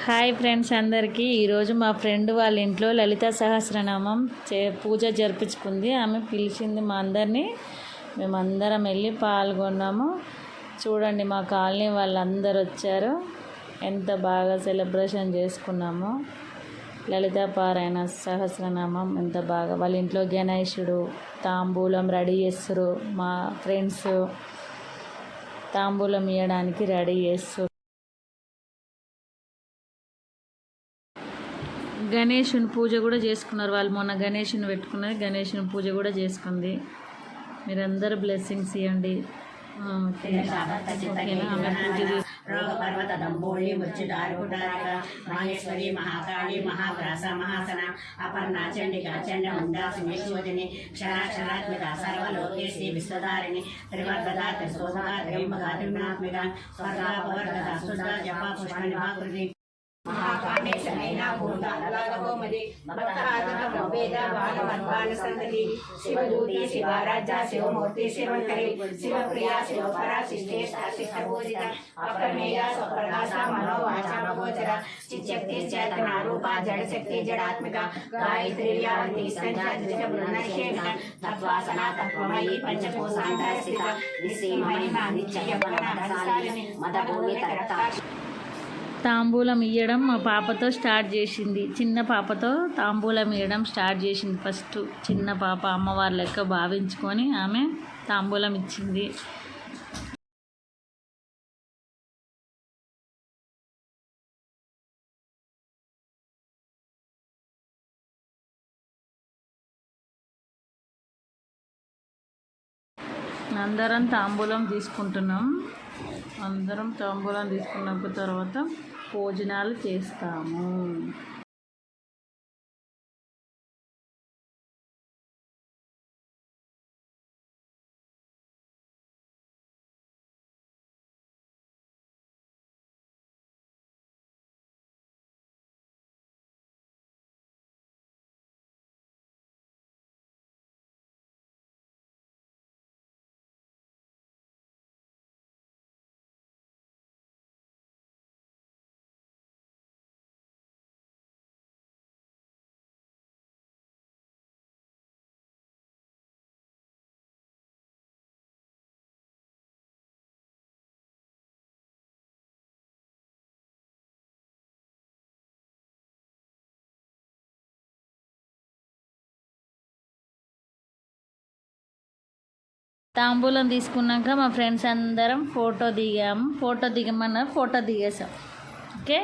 Hi friends అందరికీ. ఈరోజు మా ఫ్రెండ్ వాళ్ళ ఇంట్లో లలితా సహస్రనామం పూజ జరిపించుకుంది. ఆమె పిలిచింది మా అందరినీ. మేమందరం వెళ్ళి పాల్గొన్నాము. చూడండి, మా కాలనీ వాళ్ళందరూ వచ్చారు. ఎంత బాగా సెలబ్రేషన్ చేసుకున్నాము. లలితా పారాయణ సహస్రనామం ఎంత బాగా. వాళ్ళ ఇంట్లో గణేశుడు తాంబూలం రెడీ చేస్తారు. మా ఫ్రెండ్స్ తాంబూలం ఇవ్వడానికి రెడీ చేస్తారు. గణేషుని పూజ కూడా చేసుకున్నారు వాళ్ళు. మొన్న గణేషుని పెట్టుకున్నది, గణేషుని పూజ కూడా చేసుకుంది. మీరందరూ బ్లెస్సింగ్స్ ఇవ్వండి. మహేశ్వరి మహాకాళి మహాప్రాస మహాసన అపర్ణా చండికా చండముండా సుమేశ్వరిని క్షరాక్షరాత్మిక సర్వలోకేశ్వరి విశ్వధారిణి త్రివర్గదా త్రిశోభగా త్రయంబగా త్రిగుణాత్మిక స్వర్గా పవర్గద సుధ జప పుష్ప నిభాకృతి మహాకామేశనైనా భూతాలగోమది భక్తాగమవేద బాలవన్వాన సంతతి శివదూతి శివారాజ్య శివమూర్తి శివంకరి శివప్రియా శివపరా శిష్టేష్ట శిష్టభూజిత అప్రమేయ స్వప్రకాశ మనోవాచామగోచర చిచ్చక్తి చేతన రూప జడశక్తి జడాత్మిక గాయత్రీర్యావతి సంచ తత్వాసన తత్వమయీ పంచకోశాంత స్థిత నిశ్చయమైన నిశ్చయ మదభూమి తరత. తాంబూలం ఇవ్వడం మా పాపతో స్టార్ట్ చేసింది. చిన్న పాపతో తాంబూలం ఇవ్వడం స్టార్ట్ చేసింది. ఫస్ట్ చిన్న పాప అమ్మవారి లెక్క భావించుకొని ఆమె తాంబూలం ఇచ్చింది. అందరం తాంబూలం తీసుకుంటున్నాం. అందరం తాంబూలం తీసుకున్న తర్వాత భోజనాలు చేస్తాము. తాంబూలం తీసుకున్నాక మా ఫ్రెండ్స్ అందరం ఫోటో దిగాము. ఫోటో దిగమన్నారు, ఫోటో దిగేసాం. ఓకే.